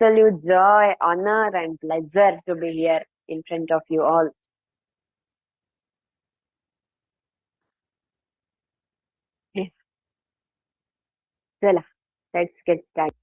absolute joy, honor, and pleasure to be here in front of you all. Yes. चला, let's get started.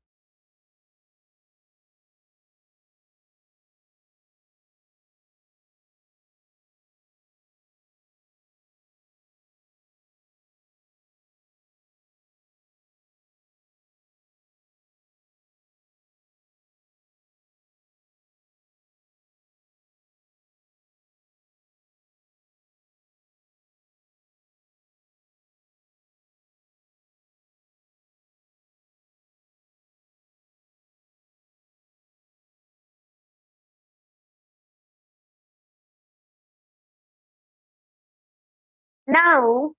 Now,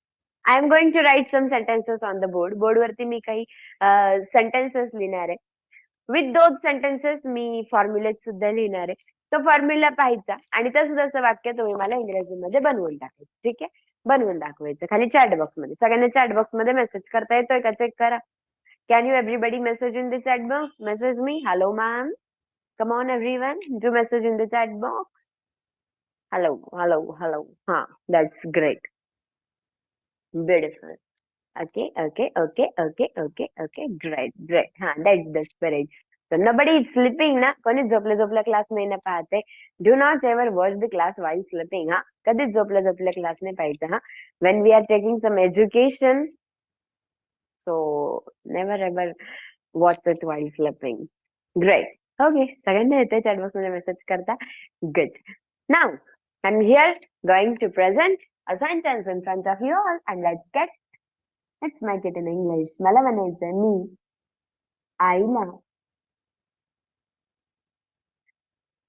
I am going to write some sentences on the board. बोर्डवरती मी काही sentences लिहिणार आहे. With those sentences me formulate सुद्धा लिहिणार आहे. तो formula पाहायचा आणि तसं तसं वाक्य तुम्ही मला इंग्रजीमध्ये बनवून टाकायचं. ठीक आहे, बनवून दाखवायचं खाली चॅट बॉक्स मध्ये. सगळ्यांना चॅट बॉक्स मध्ये मेसेज करता येतोय का चेक करा. Can you everybody message in the chat box? Message me hello ma'am. Come on everyone, do message in the chat box. Hello hello hello. हा, that's great. Beautiful. Okay, okay, okay, okay, okay, okay. Great, great. That's the spirit. So nobody is sleeping ना. कोणी झोपल्या class नाही ना पाहते. Do not ever watch the class while sleeping. कधीच झोपल्या class नाही पाहायचं. When we are taking some education, so never ever watch it while sleeping. Great. Okay. सगळ्यांना येते चॅट बॉक्स मध्ये मेसेज करता. Good. Now I'm here going to present a sentence in front of you all and let's make it in English. मला म्हणायचं मी आईला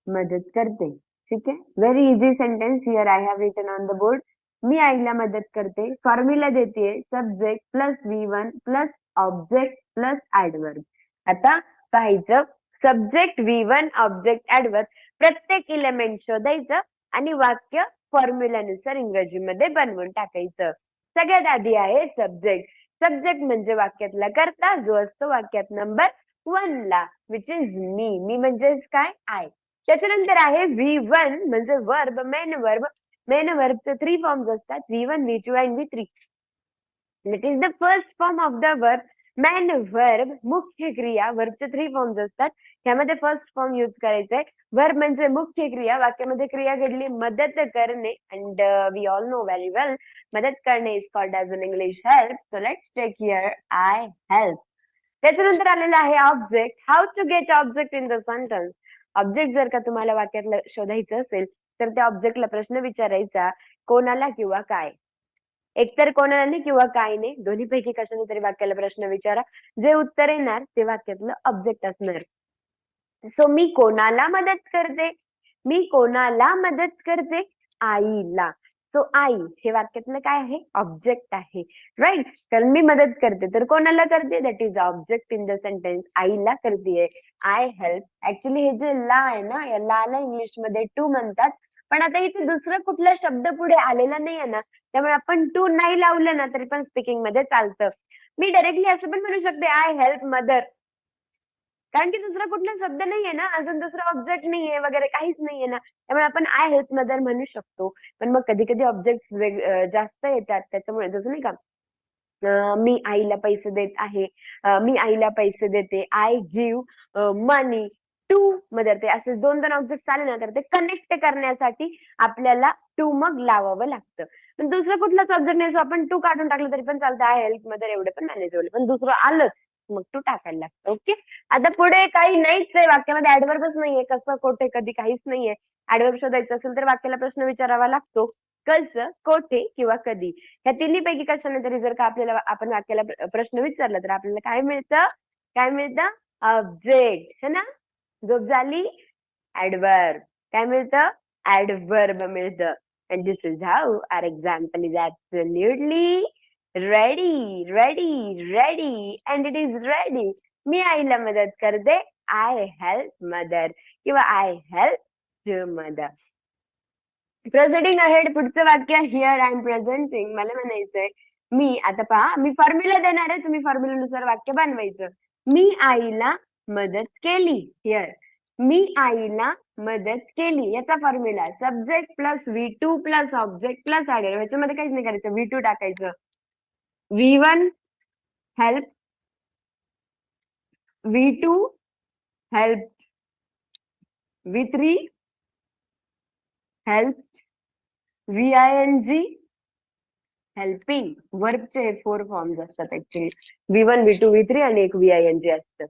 मदत करते. ठीक आहे, very easy sentence. Here I have written on the board. मी आईला मदत करते. फॉर्म्युला देते subject plus V1 plus object plus adverb. आता पाहायचं सब्जेक्ट V1 ऑब्जेक्ट ऍडवर्ब प्रत्येक इलेमेंट शोधायचं आणि वाक्य फॉर्म्युलानुसार इंग्रजीमध्ये बनवून टाकायचं. सगळ्यात आधी आहे सब्जेक्ट. सब्जेक्ट म्हणजे वाक्यातला कर्ता जो असतो वाक्यात नंबर 1 ला, विच इज मी. मी म्हणजेच काय, आय. त्याच्यानंतर आहे V1 म्हणजे वर्ब, मेन वर्ब. मेन वर्बचे 3 फॉर्म्स असतात, V1, V2 and V3. It is the first form of the verb. Main verb मुख्य क्रिया. वर्बचे 3 फॉर्म्स असतात, ह्यामध्ये फर्स्ट फॉर्म युज करायचा आहे. वर्ब म्हणजे मुख्य क्रिया. वाक्यामध्ये क्रिया घडली मदत करणे, and we all know very well मदत करणे is called as in English help. So let's take here I help. त्याच्यानंतर आलेला आहे object. How to get object in the sentence. Object जर का तुम्हाला वाक्यातलं शोधायचं असेल तर त्या ऑब्जेक्टला प्रश्न विचारायचा, कोणाला किंवा काय. एकतर कोणाला नाही किंवा काय नाही, दोन्हीपैकी कशाने तरी वाक्याला प्रश्न विचारा. जे उत्तर येणार ते वाक्यातलं ऑब्जेक्ट असणार. सो मी कोणाला मदत करते? मी कोणाला मदत करते? आईला. सो आई हे वाक्यातलं काय आहे, ऑब्जेक्ट आहे. राईट. कारण मी मदत करते तर कोणाला करते, that is object in the sentence. आईला करते. I help. ऍक्च्युली हे जे ला आहे ना, या लाला इंग्लिशमध्ये टू म्हणतात. पण आता इथे दुसरं कुठला शब्द पुढे आलेला नाहीये ना, त्यामुळे आपण टू नाही लावलं ना तरी पण स्पीकिंग मध्ये चालतं. मी डायरेक्टली असं पण म्हणू शकते, आय हेल्प मदर. कारण की दुसरा कुठला शब्द नाहीये ना, अजून दुसरा ऑब्जेक्ट नाहीये वगैरे काहीच नाहीये ना, त्यामुळे आपण आय हेल्प मदर म्हणू शकतो. पण मग कधी कधी ऑब्जेक्ट जास्त येतात, त्याच्यामुळे जसं नाही का, मी आईला पैसे देत आहे, मी आईला पैसे देते, I give money to mother. ते असे दोन दोन ऑब्जेक्ट आले ना तर ते कनेक्ट करण्यासाठी आपल्याला टू मग लावावं लागतं. पण दुसरं कुठलाच ऑब्जेक्ट नाही, आपण टू काढून टाकलं तरी पण चालतं. आय हेल्प मदर एवढं पण मॅनेजेबल. पण दुसरं आलंच मग टू टाकायला लागतं. ओके. आता पुढे काही नाहीच आहे वाक्यामध्ये, ऍडवर्बच नाहीये. कसं, कोठे, कधी काहीच नाहीये. ऍडवर्ब शोधायचं असेल तर वाक्याला प्रश्न विचारावा लागतो. कसं, कोठे किंवा कधी. ह्या तिन्हीपैकी कशाने तरी जर का आपल्याला आपण वाक्याला प्रश्न विचारला तर आपल्याला काय मिळतं, काय मिळतं, ऑब्जेक्ट है ना. झोप झाली, ऍडवर्ब. काय मिळतं, ऍडवर्ब मिळतं. And this is how our example is absolutely ready, ready, ready, and it is ready. मी आईला मदत करते. आय हेल्प मदर किंवा I help to mother. Presenting ahead पुढचं वाक्य, हिअर आय एम प्रेझेंटिंग. मला म्हणायचंय मी, आता पहा मी फॉर्म्युला देणार आहे, तुम्ही फॉर्म्युलानुसार वाक्य बनवायचं. मी आईला मदत केली. हिअर मी आईला मदत केली याचा formula subject plus V2 plus object plus adverb. याच्यामध्ये काहीच नाही करायचं. V2 टाकायचं. V1 help, V2 help, V3 help, VING helping. वर्बचे 4 फॉर्म्स असतात ऍक्च्युली. V1 V2 V3 आणि एक VING असतं.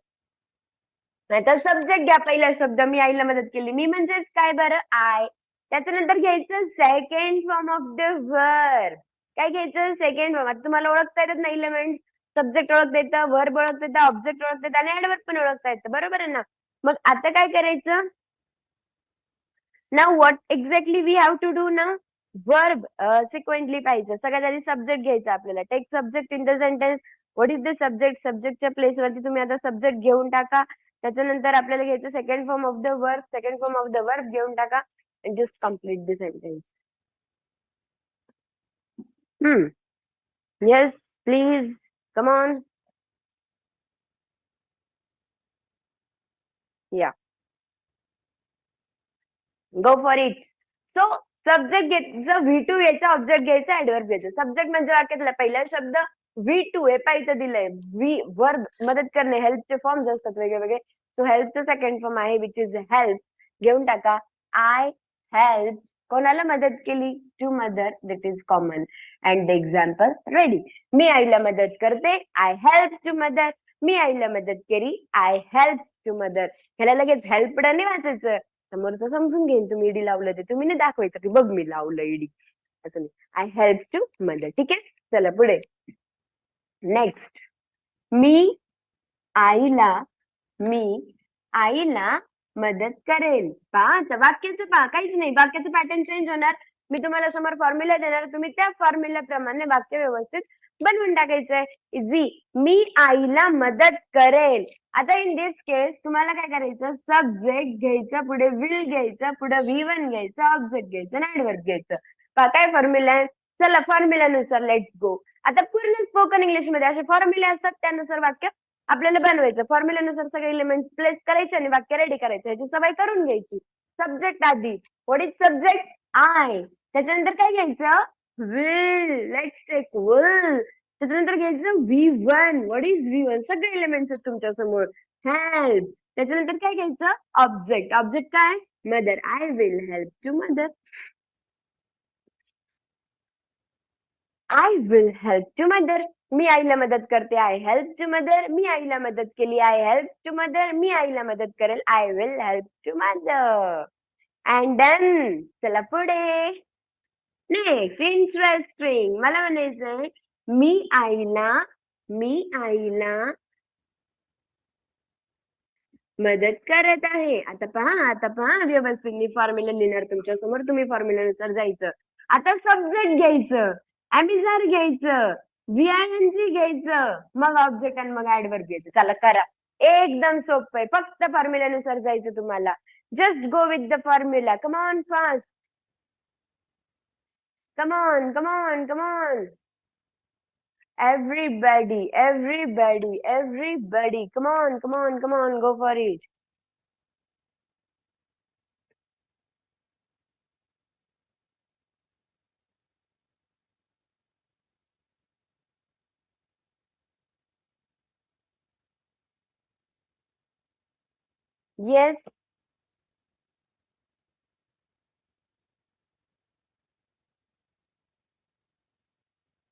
नाहीतर सब्जेक्ट घ्या पहिला शब्द. मी आईला मदत केली. मी म्हणजेच काय बरं? आय. त्याच्यानंतर घ्यायचं second form of the verb. काय घ्यायचं? Second form. आता तुम्हाला ओळखता येतात ना इलेमेंट. सब्जेक्ट ओळखता येतं, वर्ब ओळखता येतं, ऑब्जेक्ट ओळखता येतं आणि ऍडवर्ब पण ओळखता येतं. बरोबर आहे ना? मग आता काय करायचं? Now what exactly we have to do ना? वर्ब सिक्वेंटली पाहिजे. सगळ्यात आधी सब्जेक्ट घ्यायचा आपल्याला. Take subject in the sentence. What is the subject? सब्जेक्टच्या प्लेसवरती तुम्ही आता सब्जेक्ट घेऊन टाका. त्याच्यानंतर आपल्याला घ्यायचं second form of the verb. Second form of the verb घेऊन टाका and just complete the sentence. Yes, please. Come on. Yeah. Go for it. So, subject घ्यायचं V2 याचा ऑब्जेक्ट घ्यायचा ऍडवर्ब घ्यायचं. सब्जेक्ट म्हणजे वाक्यातला पहिला शब्द V2 हे पाहिजे दिलंय. वर्ब मदत करणे हेल्पचे फॉर्म्स असतात वेगळे. सो हेल्पचं सेकंड फॉर्म आहे विच इज हेल्प. घेऊन टाका. I help. कोणाला मदत केली? To mother. That is common. And the example ready. मी आईला मदत करते. I help to mother. मी आईला मदत केली. I help to mother. ह्याला लगेच हेल्पड नाही वाचायचं. समोरचं समजून घेईन तुम्ही ईडी लावलं ते. तुम्ही नाही दाखवायचं की बघ मी लावलं ईडी. असं नाही. I help to mother. ठीक आहे. चला पुढे. नेक्स्ट. मी आईला मदत करेल. पहा वाक्याचं पहा काहीच नाही. वाक्याचं पॅटर्न चेंज होणार. मी तुम्हाला समोर फॉर्म्युला देणार. तुम्ही त्या फॉर्म्युल्याप्रमाणे वाक्य व्यवस्थित बनवून टाकायचंय. इझी. मी आईला मदत करेल. आता इन दिस केस तुम्हाला काय करायचं? सब्जेक्ट घ्यायचं, पुढे विल घ्यायचं, पुढे V1 घ्यायचं, ऑब्जेक्ट घ्यायचं आणि ऍडवर्ब घ्यायचं. पहा काय फॉर्म्युला आहे? चला फॉर्म्युल्यानुसार लेट्स गो. आता पूर्ण स्पोकन इंग्लिश मध्ये असे फॉर्म्युले असतात. त्यानुसार वाक्य आपल्याला बनवायचं. फॉर्म्युल्यानुसार सगळे एलिमेंट प्लेस करायचे आणि वाक्य रेडी करायचं. याची सवय करून घ्यायची. सब्जेक्ट आधी. What is subject? आय. त्याच्यानंतर काय घ्यायचं? विल. Let's take will. त्याच्यानंतर घ्यायचं V1. What is V1? सगळे एलिमेंट्स आहेत तुमच्या समोर. हेल्प. त्याच्यानंतर काय घ्यायचं? ऑब्जेक्ट. ऑब्जेक्ट काय? Mother. I will help to mother. I will help to mother. मी आईला मदत करते. I help to mother. मी आईला मदत केली. I help to mother. मी आईला मदत करेल. I will help to mother. And done. चला पुढे. नेक्स्ट. इंटरेस्टिंग. मला म्हणायचंय मी आईला मदत करत आहे. आता पहा व्यवस्थित मी फॉर्म्युला लिहिणार तुमच्या समोर. तुम्ही फॉर्म्युल्यानुसार जायचं. आता सब्जेक्ट घ्यायचं, ऍमिझर घ्यायचं, VING घ्यायचं, मग ऑब्जेक्ट आणि मग ऍडवर्ब घ्यायचं. चला करा. एकदम सोपं आहे. फक्त फॉर्म्युल्यानुसार जायचं तुम्हाला. Just go with the formula. Come on fast. Come on, come on, come on. Everybody. Come on, come on, come on. Go for it. Yes.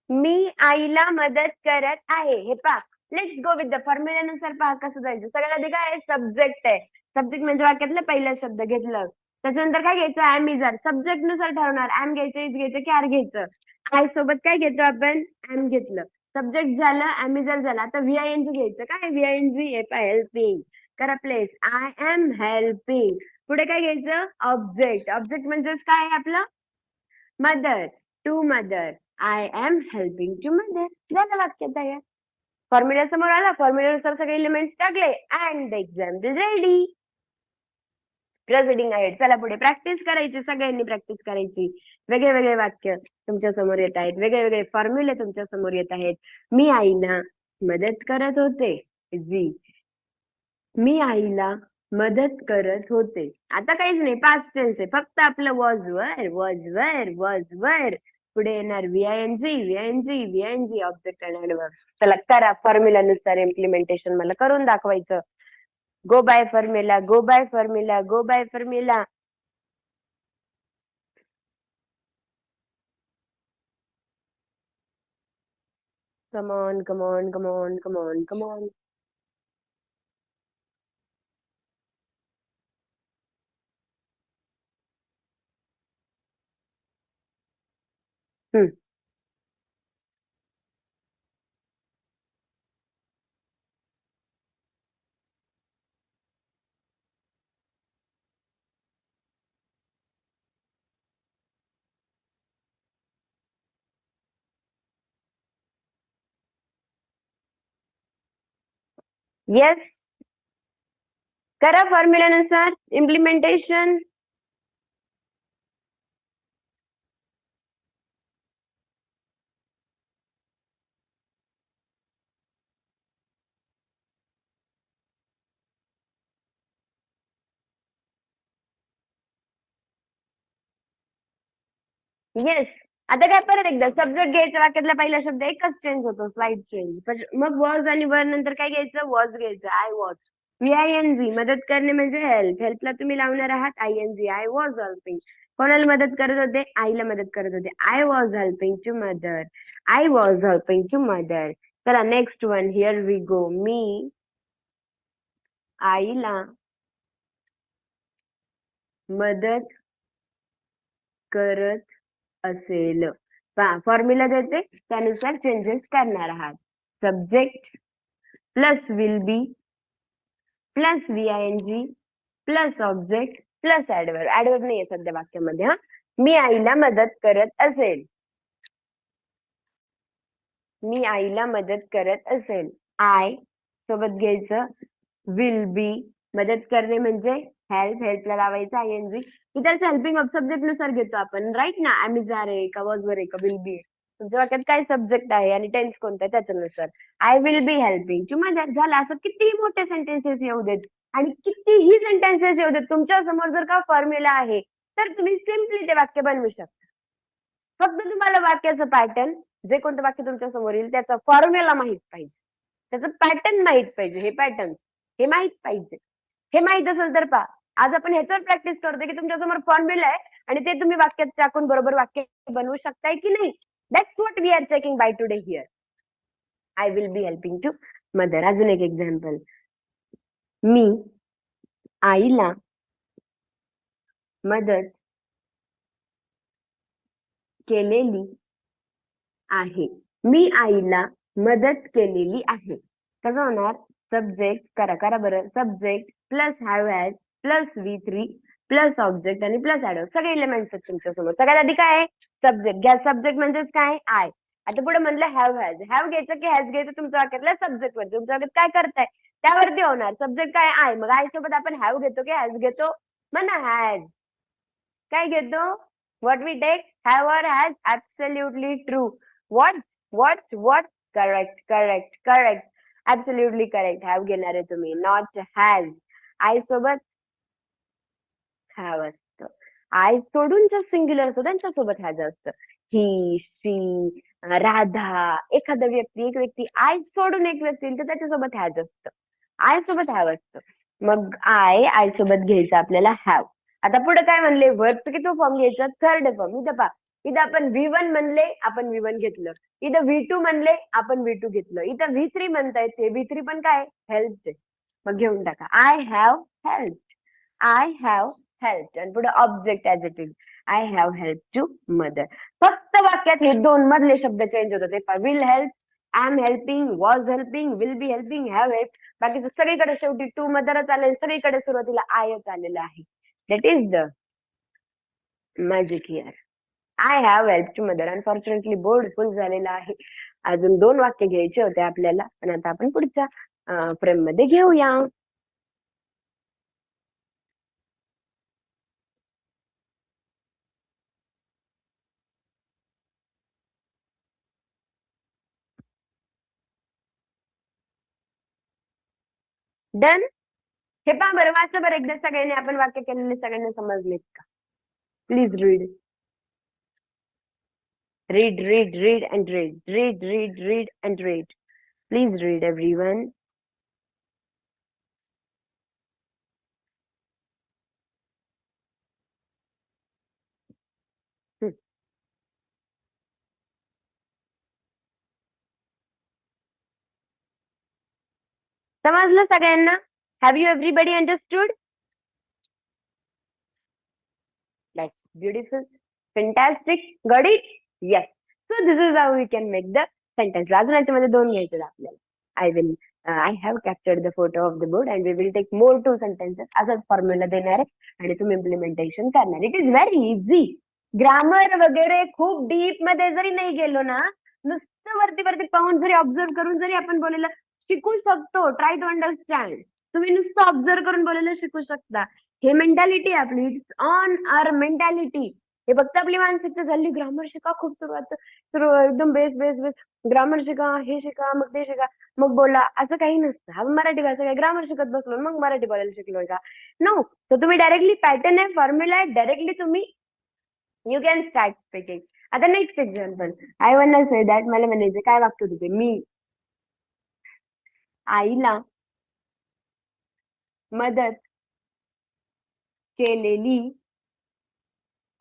मी आईला मदत करत आहे. हे पहा. लेट्स गो विथ द फॉर्म्युल्यानुसार पहा कसं जायचं. सगळ्यात आधी काय आहे? सब्जेक्ट आहे. सब्जेक्ट म्हणजे वाक्यातला पहिला शब्द घेतलं. त्याच्यानंतर काय घ्यायचं? ऍम इजर. सब्जेक्ट नुसार ठरवणार. ऍम घ्यायचं, इज घ्यायचं की आर घ्यायचं. आय सोबत काय घेतो आपण? ऍम घेतलं. सब्जेक्ट झालं, ऍम इजर झालं. आता VING घ्यायचं. काय VING? हे पहा हेल्पिंग. करा प्लेस. I am helping. पुढे काय घ्यायचं? ऑब्जेक्ट. ऑब्जेक्ट म्हणजे काय आहे आपलं? Mother. To mother. I am helping to mother. झालं वाक्य तयार. फॉर्म्युला समोर आला. फॉर्म्युल्यानुसार सगळे एलिमेंट्स टाकले and the example ready. Proceeding आहे. चला पुढे प्रॅक्टिस करायची. सगळ्यांनी प्रॅक्टिस करायची. वेगळे वेगळे वाक्य तुमच्या समोर येत आहेत. वेगळे वेगळे फॉर्म्युले तुमच्या समोर येत आहेत. मी आईला मदत करत होते. जी. मी आईला मदत करत होते. आता काहीच नाही, पास्ट टेन्स आहे. फक्त आपलं वॉज वर पुढे येणार व्हीआयएनजी ऑब्जेक्ट आणि adverb. चला करा फॉर्म्युला नुसार इम्प्लिमेंटेशन मला करून दाखवायचं. Go by formula, go by formula, go by formula. Come on, come on, come on, come on, come on. हम्म. येस, करा फॉर्म्युल्यानुसार इम्प्लिमेंटेशन. येस. आता काय परत एकदा सब्जेक्ट घ्यायचा, वाक्यातला पहिला शब्द एकच चेंज होतो, स्लाइड चेंज. मग वॉज आणि वर नंतर काय घ्यायचं, वॉज घ्यायचं. I was. VING मदत करणे म्हणजे हेल्प. हेल्पला तुम्ही लावणार आहात ING. I was helping. कोणाला मदत करत होते, आईला मदत करत होते. I was helping to mother. I was helping to mother. चला next one, here we go. मी आईला मदत करत असेल. फॉर्म्युला देते त्यानुसार चेंजेस करणार आहात. Subject plus will be plus VING plus object plus adverb. Adverb नाहीये सध्या वाक्यामध्ये. हा, मी आईला मदत करत असेल. मी आईला मदत करत असेल. आय सोबत घ्यायचं विल बी. मदत करणे म्हणजे हेल्प. हेल्पला लावायचं ING. इतर हेल्पिंग ऑफ सब्जेक्ट नुसार घेतो आपण, राईट ना. आम्ही आहे का, वॉज वर आहे का, विल बी. तुमच्या वाक्यात काय सब्जेक्ट आहे आणि टेन्स कोणता आहे त्याच्यानुसार. I will be helping to mother. झालं. असं कितीही मोठे सेंटेन्सेस येऊ देत आणि कितीही सेंटेन्सेस येऊ देत, तुमच्या समोर जर का फॉर्म्युला आहे तर तुम्ही सिम्पली ते वाक्य बनवू शकता. फक्त तुम्हाला वाक्याचं पॅटर्न, जे कोणतं वाक्य तुमच्या समोर येईल त्याचा फॉर्म्युला माहित पाहिजे, त्याचं पॅटर्न माहित पाहिजे. हे पॅटर्न हे माहित पाहिजे. हे माहित असेल तर पहा, आज आपण ह्याच्यावर प्रॅक्टिस करतोय की तुमच्या समोर फॉर्म्युला आहे आणि ते तुम्ही वाक्यात टाकून बरोबर वाक्य बनवू शकताय की नाही. That's what we are checking by today here. I will be helping to mother. अजून एक एक्झाम्पल. मी आईला मदत केलेली आहे. मी आईला मदत केलेली आहे. कसं होणार, सब्जेक्ट करा करा बरं. Subject plus have has plus V3 plus object आणि प्लस ऍडवर्ब. सगळे एलिमेंट्स आहेत तुमच्या समोर. सगळ्यात आधी काय आहे, सब्जेक्ट घ्या. सब्जेक्ट म्हणजेच काय, आय. आता पुढे म्हणलं हॅव हॅज. हॅव घ्यायचं की हॅज घ्यायचं तुमच्या वाक्यातल्या सब्जेक्ट वर. तुमच्या वाक्यात काय करताय त्यावरती होणार. सब्जेक्ट काय, आय. मग आय सोबत आपण हॅव घेतो की हॅज घेतो, म्हणा हॅज. काय घेतो, what we take, have or has. Absolutely true. What correct, absolutely correct. Have घेणार आहे तुम्ही, not has. आय सोबत have असतं. आय सोडून जे सिंग्युलर असतं त्यांच्यासोबत has असतं. ही, शी, राधा, एखादा व्यक्ती, एक व्यक्ती, आय सोडून एक व्यक्ती तर त्याच्यासोबत has असतं. आय सोबत have असतं. मग आय सोबत घ्यायचं आपल्याला have. आता पुढे काय म्हणले, वर्बचं किती फॉर्म घ्यायचं, थर्ड फॉर्म. इथं पहा, इथं आपण V1 म्हणले, आपण V1 घेतलं. इथं V2 म्हणले, आपण V2 घेतलं. इथं V3 म्हणतायत, ते V3 पण काय, हेल्प. मग घेऊन टाका. I have help. I have help आणि पुढे object as it is. I have help to mother. फक्त वाक्यात हे दोन मधले शब्द चेंज होतात. ते will help, I am helping, was helping, will be helping, have help. बाकीचं सगळीकडे शेवटी टू मदरच आलेलं, सगळीकडे सुरुवातीला आयच आलेलं आहे. That is the magic here. I have help to mother. Unfortunately board full झालेला आहे. अजून दोन वाक्य घ्यायचे होते आपल्याला, पण आता आपण पुढच्या फ्रेम मध्ये घेऊया. डन. हे पहा बरं, वाचा बरं एकदा सगळ्यांनी, आपण वाक्य केलेले सगळ्यांना समजलेत का? Please read. Read and read. Please read, everyone. हम्म. समजलं सगळ्यांना? Have you everybody understood? That's beautiful. Fantastic. Got it? Yes. So this is how we can make the sentence. अजून याच्यामध्ये दोन घ्यायचे आपल्याला. I have captured the photo of the board and we will take more two sentences. असाच formula देणार आहे आणि तुम्ही इम्प्लिमेंटेशन करणार. It is very easy. Grammar वगैरे खूप डीप मध्ये जरी नाही गेलो ना, नुसतं वरती वरती पाहून जरी ऑब्झर्व करून जरी आपण बोलायला शिकू शकतो. Try to understand. तुम्ही नुसतं ऑब्झर्व करून बोलायला शिकू शकता. हे मेंटॅलिटी आपली. It's on our mentality. हे फक्त आपली मानसिकता झाली. ग्रामर शिका, खूप सुरू एकदम बेस बेस बेस. ग्रामर शिका, हे शिका, मग ते शिका, मग बोला, असं काही नसतं. हा मराठी भाषा काय ग्रामर शिकत बसलो मग मराठी बोलायला शिकलोय का? नो. तर तुम्ही डायरेक्टली पॅटर्न आहे, फॉर्म्युला आहे, डायरेक्टली तुम्ही यू कॅन स्टार्ट स्पीकिंग. आता next example. I want say that, मला म्हणायचं काय वाक्य होते, मी आईला मदत केलेली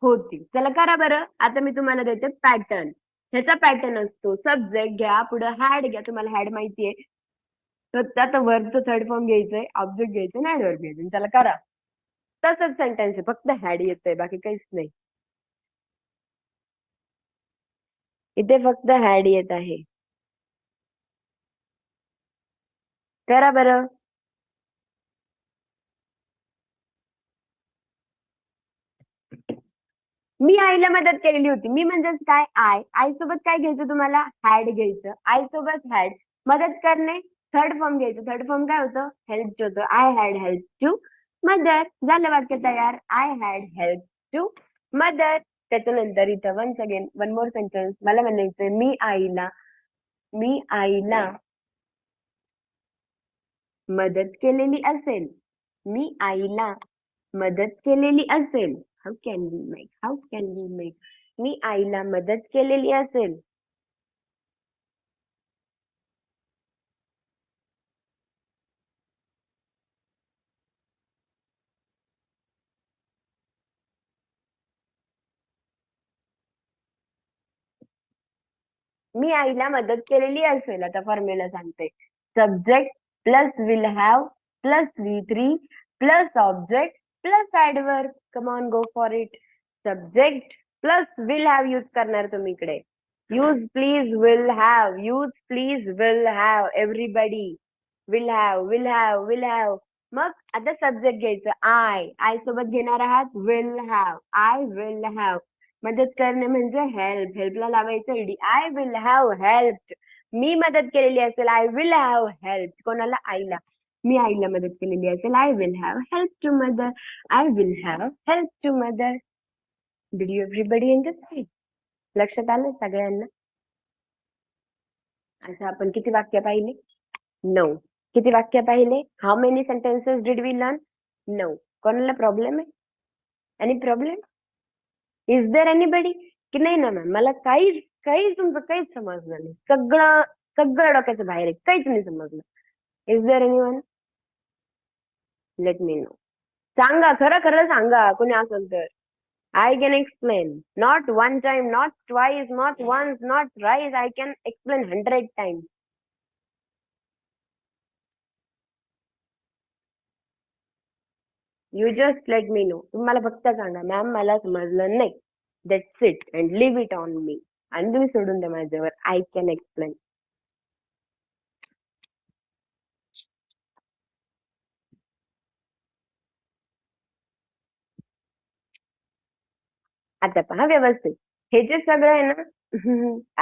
होती. चला करा बरं. आता मी तुम्हाला देते पॅटर्न. ह्याचा पॅटर्न असतो सब्जेक्ट घ्या, पुढे हॅड घ्या. तुम्हाला हॅड माहितीये. तर आता वर्बचं थर्ड फॉर्म घ्यायचंय, ऑब्जेक्ट घ्यायचं, आणि ऍडवर्ब घ्यायचं. त्याला करा. तसंच सेंटेन्स आहे, फक्त हॅड येतंय, बाकी काहीच नाही. इथे फक्त हॅड येत आहे. करा बरं. मी आईला मदत केलेली होती. मी म्हणजेच काय, आई सोबत काय घ्यायचं तुम्हाला, हॅड घ्यायचं. आई सोबत हॅड. मदत करणे, थर्ड फॉर्म घ्यायचं. थर्ड फॉर्म काय होतं, हेल्प होतं. I had help to mother. झालं वाक्य तयार. I had help to mother. त्याच्यानंतर इथं once again one more sentence. मला म्हणायचंय मी आईला मदत केलेली असेल. मी आईला मदत केलेली असेल. हाऊ कॅन वी मेक मी आईला मदत केलेली असेल. मी आईला मदत केलेली असेल. आता फॉर्म्युला सांगते. Subject plus will have plus V3 plus object plus adverb. Come on, go for it. Subject plus will have use करणार तुम्ही इकडे. Use please will have. Use please will have. Everybody will have. मग आता subject घ्यायचं. I सोबत घेणार आहात will have. I will have. मदत करणे म्हणजे हेल्प. हेल्पला लावायचं ED. I will have help. मी मदत केलेली असेल. I will have help. कोणाला, आईला. मी आईला मदत केलेली असेल. I will have help to mother. I will have help to mother. Did you everybody understand? लक्षात आलं सगळ्यांना? असं आपण किती वाक्य पाहिले? 9. किती वाक्य पाहिले? How many sentences did we learn? 9. कोणाला प्रॉब्लेम आहे? Any problem? Is there anybody? की नाही ना मॅम, मला काहीच तुमचं काहीच समजलं नाही. सगळं सगळं डोक्याच्या बाहेर आहे, काहीच नाही समजलं. Is there anyone? Let me know. सांगा, खरं खरं सांगा कोणी असेल तर. I can explain. Not one time, not twice, not once, not thrice. I can explain 100 times. You just let me know. तुम्हाला फक्त सांगा, मॅम मला समजलं नाही. That's it. And leave it on me. आणि तुम्ही सोडून द्या माझ्यावर. I can explain. आता पहा व्यवस्थित. हे जे सगळं आहे ना,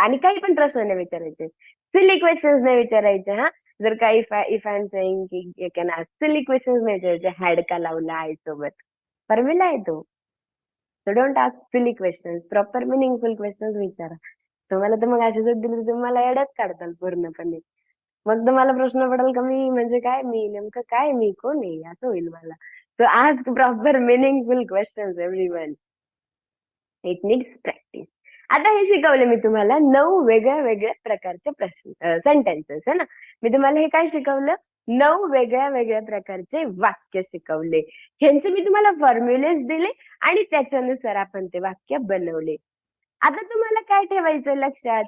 आणि काही पण प्रश्न नाही विचारायचे. सिली क्वेश्चन्स नाही विचारायचे. हा, जर काही इफ आय एम सेइंग की you can ask, silly questions नाही विचारायचे. हॅड का लावला आई सोबत, फॉर्म्युला आहे तो. So don't ask silly questions. Proper meaningful questions विचारा. तुम्हाला तर मग अशी जर दिली तर तुम्हाला येड्यात काढताल पूर्णपणे. मग तुम्हाला प्रश्न पडेल का मी म्हणजे काय, मी नेमकं काय, मी कोण आहे, असं होईल मला. So ask proper meaningful questions everyone. It needs practice. आता हे शिकवले मी तुम्हाला 9 वेगळ्या वेगळ्या प्रकारचे प्रश्न, सेंटेन्सेस है ना. मी तुम्हाला हे काय शिकवलं, 9 वेगळ्या वेगळ्या प्रकारचे वाक्य शिकवले. ह्यांचे मी तुम्हाला फॉर्म्युलेस दिले आणि त्याच्यानुसार आपण ते वाक्य बनवले. आता तुम्हाला काय ठेवायचं लक्षात,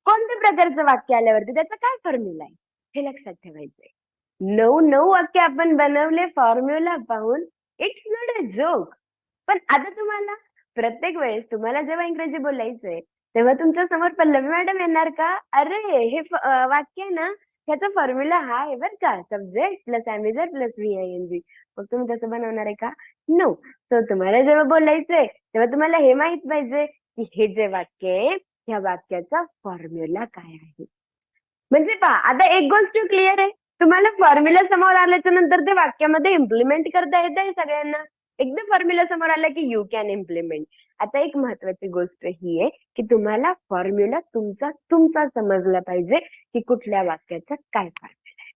कोणत्या प्रकारचं वाक्य आल्यावरती त्याचा काय फॉर्म्युला आहे हे लक्षात ठेवायचंय. 9 वाक्य आपण बनवले फॉर्म्युला पाहून. It's not a joke. पण आता तुम्हाला प्रत्येक वेळेस तुम्हाला जेव्हा इंग्रजी बोलायचंय तेव्हा तुमच्या समोर पल्लवी मॅडम येणार का, अरे हे वाक्य आहे ना, ह्याचा फॉर्म्युला हा आहे बरं का, सब्जेक्ट प्लस ऍमिजर प्लस VING. मग तुम्ही तसं बनवणार आहे का? नो. तर तुम्हाला जेव्हा बोलायचंय तेव्हा तुम्हाला हे माहित पाहिजे की हे जे वाक्य आहे ह्या वाक्याचा फॉर्म्युला काय आहे. म्हणजे पहा, आता एक गोष्ट क्लिअर आहे, तुम्हाला फॉर्म्युला समोर आल्याच्या नंतर ते वाक्यामध्ये इम्प्लिमेंट करता येत आहे सगळ्यांना. एकदा फॉर्म्युला समोर आला की यू कॅन इम्प्लिमेंट. आता एक महत्वाची गोष्ट ही आहे की तुम्हाला फॉर्म्युला तुमचा तुमचा समजला पाहिजे की कुठल्या वाक्याचा काय फॉर्म्युला आहे.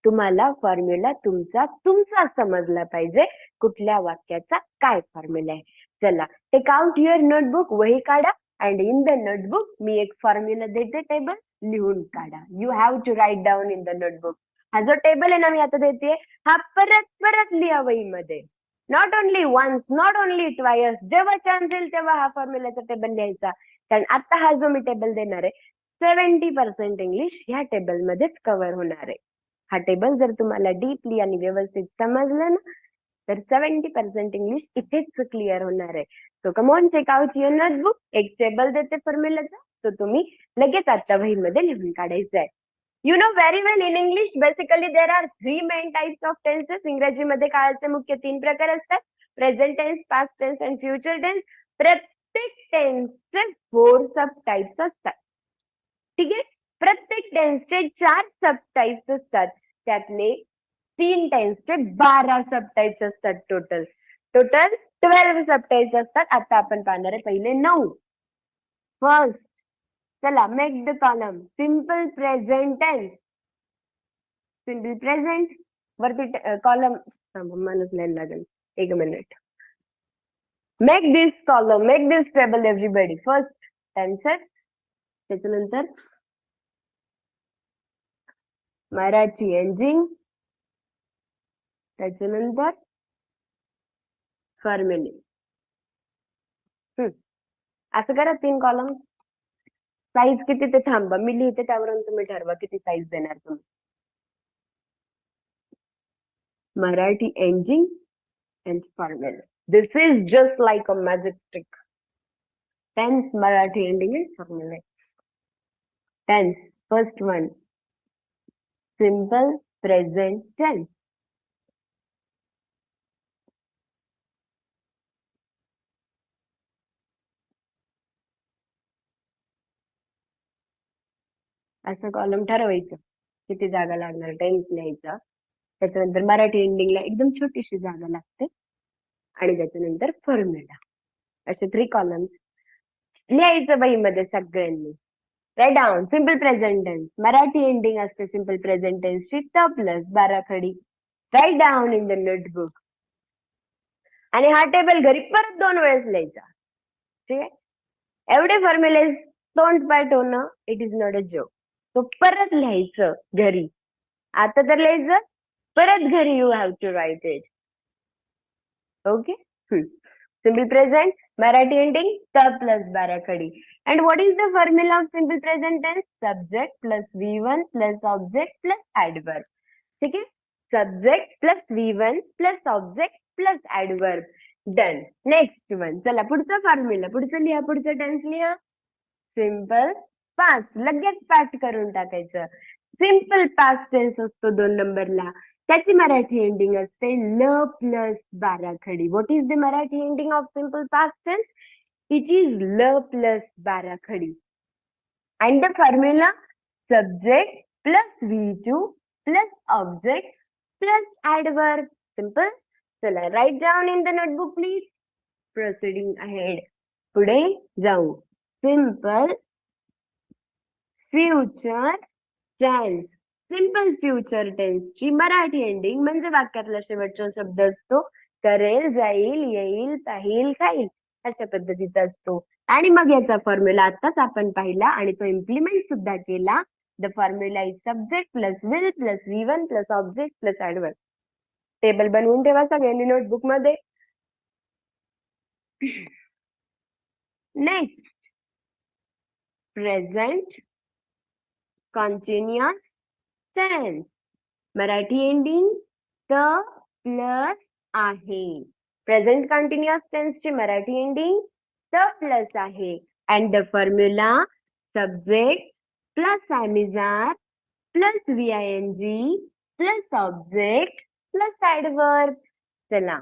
तुम्हाला फॉर्म्युला तुमचा तुमचा समजला पाहिजे कुठल्या वाक्याचा काय फॉर्म्युला आहे. चला, टेक आउट युअर नोटबुक, वही काढा अँड इन द नोटबुक मी एक फॉर्म्युला देते टेबल, लिहून काढा. You have to write down in the notebook. हा जो टेबल आहे ना मी आता देते, हा परत परत लिहा वहीमध्ये. Not only once, not only twice, जेव्हा चान्स येईल तेव्हा हा फॉर्म्युलाचा टेबल लिहायचा. कारण आता हा जो मी टेबल देणार आहे 70% इंग्लिश ह्या टेबल मध्येच कव्हर होणार आहे. हा टेबल जर तुम्हाला डीपली आणि व्यवस्थित समजलं ना तर 70% इंग्लिश इथेच क्लिअर होणार आहे. So come on, take out your notebook. एक टेबल देते फॉर्म्युलाचा, तो तुम्ही लगेच आता वहीमध्ये लिहून काढायचा आहे. You know very well in English basically there are 3 main types of tenses. इंग्रजीमध्ये काळाचे मुख्य 3 प्रकार असतात, प्रेझेंट टेन्स, पास्ट टेन्स आणि फ्युचर टेन्स. प्रत्येक टेन्सचे 4 सब टाइप्स असतात. ठीक आहे, प्रत्येक टेन्सचे 4 सब टाइप्स असतात. त्यातले 3 टेन्सचे 12 सब टाइप्स असतात. टोटल टोटल 12 सब टाइप्स असतात. आता आपण पाहणार आहे पहिले 9. फर्स्ट, चला make the column simple present tense. Simple present वरती कॉलम माणूस लिहायला लागेल, एक minute. Make this column, make this table everybody. First tenses, त्याच्यानंतर मराठी एंजिंग, त्याच्यानंतर फॉर्म्युले. असं करा 3 कॉलम. साईज किती ते थांबा, मी लिहिते त्यावरून तुम्ही ठरवा किती साईज देणार तुम्ही. Marathi ending and formula. This is just like a magic trick. Tense, Marathi ending and formula. Tense, first one, simple present tense. असं कॉलम ठरवायचं किती जागा लागणार, टेन्स लिहायचा. त्याच्यानंतर मराठी एंडिंगला एकदम छोटीशी जागा लागते आणि त्याच्यानंतर फॉर्म्युला. असे 3 कॉलम्स लिहायचं बाईमध्ये सगळ्यांनी. Write down simple present tense, Marathi ending असते सिंपल प्रेझेंट टेन्सची त प्लस बाराखडी. Write down in the notebook. आणि हा टेबल घरी परत 2 वेळेस लिहायचा. ठीक आहे, एवढे फॉर्म्युले तोंड पाठ होणं it is not a joke. तो परत लिहायचं घरी. आता तर लिहायचं, परत घरी you have to write it. Okay, simple present, Marathi ending त प्लस बाराखडी. And what is the formula of simple present tense? Subject plus V1 plus object plus adverb. ठीक है, subject plus V1 plus object plus adverb. Done. Next one. चला पुढचा formula, पुढचं लिहा, पुढचं tense लिहा. सिंपल पास्ट, लगेच पास्ट करून टाकायचं. सिंपल पास्ट टेन्स असतो 2 नंबरला, त्याची मराठी एंडिंग असते ल प्लस बाराखडी. What is the Marathi ending of simple past tense? It is ल plus बाराखडी. And the formula, subject plus V2 plus object plus adverb. Simple. चला, write down in the notebook please. Proceeding ahead. पुढे जाऊ. Simple future tense simple future टेन्सची Marathi ending म्हणजे वाक्यातला शेवटचा शब्द असतो करेल, जाईल, येईल, पाहिल, खाईल अशा पद्धतीचा असतो. आणि मग याचा फॉर्म्युला आताच आपण पाहिला आणि तो इम्प्लिमेंट सुद्धा केला. The formula is subject plus will plus V1 plus object plus adverb. Table बनवून ठेवा सगळ्यांनी नोटबुक मध्ये. Next, present continuous tense. Marathi ending द प्लस आहे. प्रेझेंट कंटिन्युअस टेन्सची मराठी एंडिंग द प्लस आहे. And the formula subject plus am is are plus VING plus object plus adverb. चला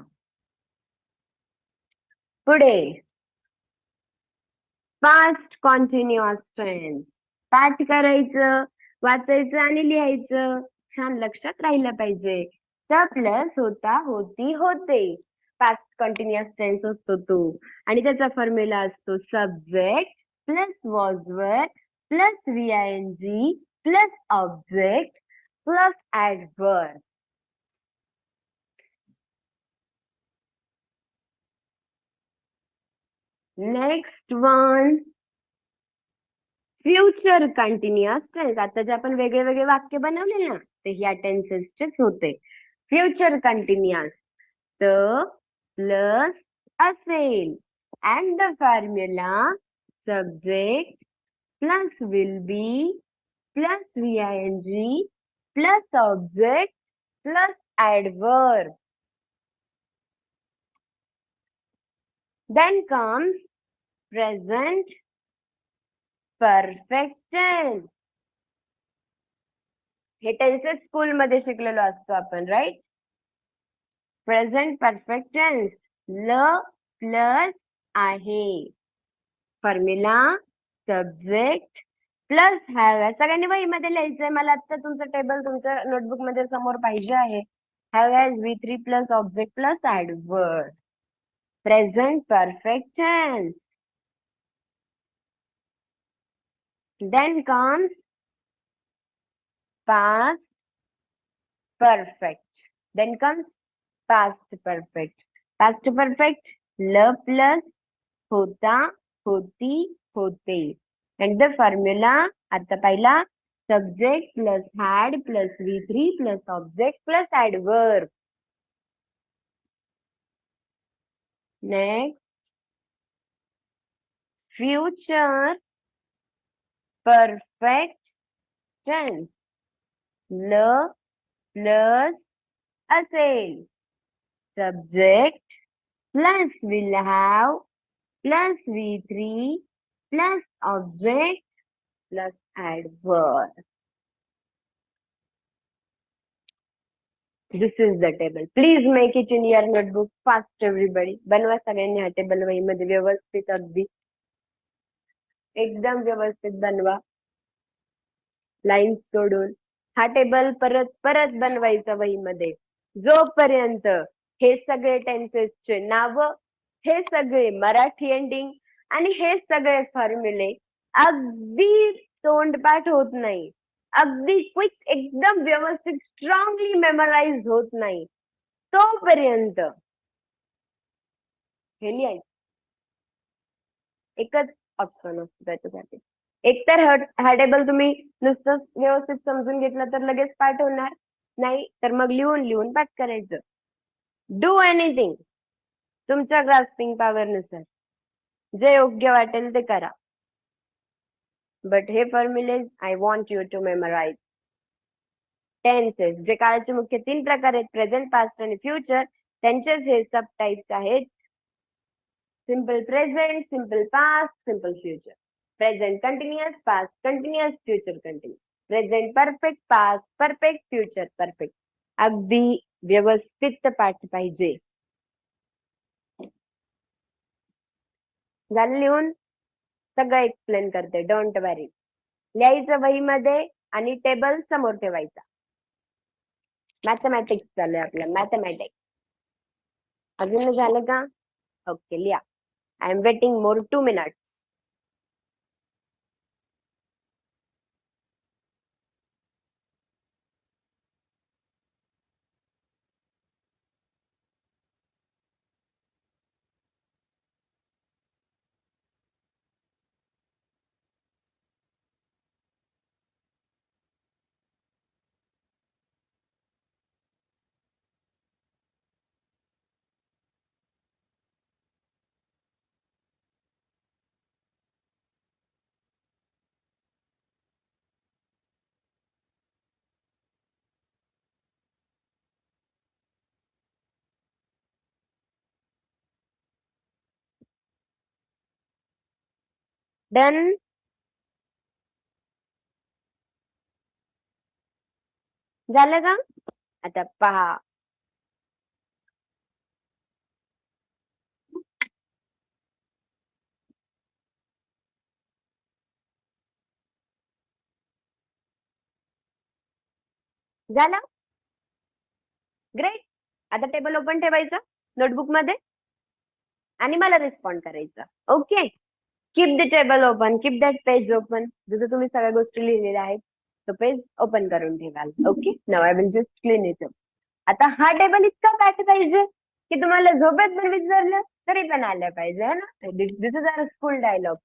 पुढे, पास्ट कॉन्टिन्युअस टेन्स. पाठ करायचं, वाचायचं आणि लिहायचं. छान लक्षात राहिलं पाहिजे. द प्लस होता, होती, होते. पास्ट कंटिन्युअस टेन्स असतो तो आणि त्याचा फॉर्म्युला असतो subject plus was plus VING plus object plus adverb. Next one, future continuous tense. आता जे आपण वेगळे वेगळे वाक्य बनवले ना ते ह्या टेन्सेसचेच होते. फ्युचर कंटिन्युअस द प्लस असेल and the formula subject plus will be plus VING plus object plus adverb. Then comes present perfect tense. हे टेन्सेस स्कूल मध्ये शिकलेलो असतो आपण, राईट. प्रेझेंट परफेक्ट टेन्स ल प्लस आहे. Formula subject plus have. सगळ्यांनी वहीमध्ये लिहायचंय. मला आता तुमचं टेबल तुमच्या नोटबुक मध्ये समोर पाहिजे आहे. Have has V3 plus object plus adverb. Present perfect tense. Then comes past perfect. Then comes past perfect. Past perfect ल plus होता, होती, होते. And the formula आता पहिला subject plus had plus V3 plus object plus adverb. Next, future perfect tense ल plus असेल. Subject plus will have plus V3 plus object plus adverb. This is the table. Please make it in your notebook fast everybody. बनवा सगळ्यांनी हा table वहीमध्ये व्यवस्थित, अगदी एकदम व्यवस्थित बनवा, लाईन्स सोडून. हा टेबल परत परत बनवायचा वहीमध्ये जोपर्यंत हे सगळे टेन्सेसचे नाव, हे सगळे मराठी एंडिंग आणि हे सगळे फॉर्म्युले अगदी तोंडपाठ होत नाही, अगदी क्विक एकदम व्यवस्थित स्ट्रॉंगली मेमोराइज होत नाही तोपर्यंत हे लिहायचं. एकच ऑप्शन असतो त्याच्यासाठी. एकतर हा टेबल तुम्ही नुसतं व्यवस्थित समजून घेतलं तर लगेच पाठ होणार, नाही तर मग लिहून लिहून पाठ करायचं. डू एनिथिंग तुमच्या ग्रास्पिंग पॉवर नुसार, जे योग्य वाटेल ते करा. बट हे formulas I want you to memorise. Tenses जे काळाचे मुख्य 3 प्रकार आहेत, प्रेझेंट, पास्ट आणि फ्युचर, त्यांचेच हे सब टाइप्स आहेत. Simple present, simple past, simple future. Present continuous, past continuous, future continuous. Present perfect, past perfect, future perfect. अगदी व्यवस्थित पाठ पाहिजे. झालं लिहून? सगळं एक्सप्लेन करते, डोंट वरी. लिहायचं वहीमध्ये आणि टेबल समोर ठेवायचा. मॅथमॅटिक्स चालू आहे आपलं, मॅथमॅटिक्स. अजून झालं का? ओके, लिहा. I am waiting more 2 minutes. Done. झालं का? आता पहा. झालं. ग्रेट. आता टेबल ओपन ठेवायचं नोटबुक मध्ये आणि मला रिस्पॉन्ड करायचं. Okay. Keep the table open, keep that page open. जसं तुम्ही सगळ्या गोष्टी लिहिलेल्या आहेत तो पेज ओपन करून ठेवाल. Okay. Now I will just clean it up. आता हा टेबल इतका पॅक पाहिजे की तुम्हाला झोपेत पण विचारलं तरी पण आलं पाहिजे, है ना. दिस इज आवर स्कूल डायलॉग.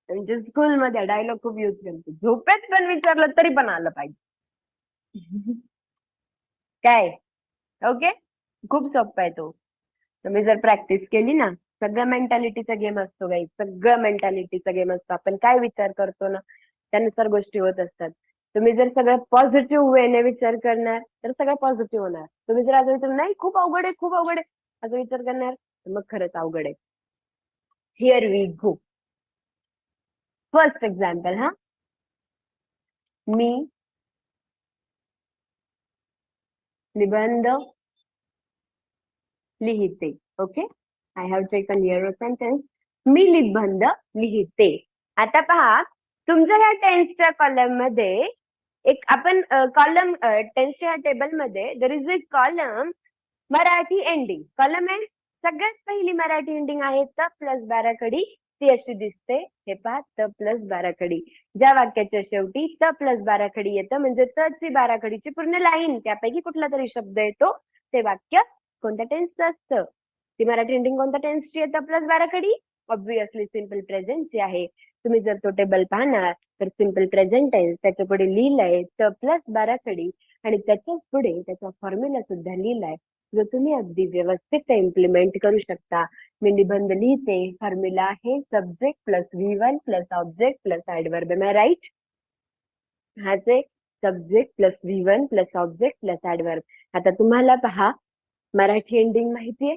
म्हणजे स्कूलमध्ये डायलॉग खूप युज करतो. झोपेत पण विचारलं तरी पण आलं पाहिजे. काय? ओके. खूप सोपा आहे तो. तुम्ही जर प्रॅक्टिस केली ना, सगळं मेंटॅलिटीचा गेम असतो गाई. सगळं मेंटॅलिटीचा गेम असतो. आपण काय विचार करतो ना त्यानुसार गोष्टी होत असतात. तुम्ही जर सगळं पॉझिटिव्ह वेने विचार करणार तर सगळं पॉझिटिव्ह होणार. तुम्ही जर असं विचार नाही खूप अवघड आहे, खूप अवघड आहे असं विचार करणार तर मग खरंच अवघड आहे. Here we go. First example. हा, मी निबंध लिहिते. Okay. I have taken here a sentence. मी निबंध लिहिते. आता पहा, तुमच्या या टेन्सच्या कॉलम मध्ये एक आपण कॉलम टेन्सच्या टेबल मध्ये there is a column Marathi ending. Column आहे सगळ्यात पहिली मराठी एंडिंग आहे त प्लस बाराखडी. ती अशी दिसते. हे पहा, त प्लस बाराखडी. ज्या वाक्याच्या शेवटी त प्लस बाराखडी येतं म्हणजे त ची बाराखडीची पूर्ण लाईन त्यापैकी कुठला तरी शब्द येतो ते वाक्य कोणत्या टेन्सचं असतं. ती मराठी एंडिंग कोणत्या टेन्सची येतं प्लस बाराखडी? ऑब्विसली सिम्पल प्रेझेंटची आहे. तुम्ही जर तो टेबल पाहणार तर सिम्पल प्रेझेंट टेन्स त्याच्या पुढे लिहिलंय त प्लस बाराखडी आणि त्याच्याच पुढे त्याचा फॉर्म्युला सुद्धा लिहिलाय जो तुम्ही अगदी व्यवस्थित इम्प्लिमेंट करू शकता. मी निबंध लिहिते. फॉर्म्युला आहे subject plus V1 plus object plus adverb. Am I right? हाच आहे subject plus V1 plus object plus adverb. आता तुम्हाला पहा, मराठी एंडिंग माहितीये.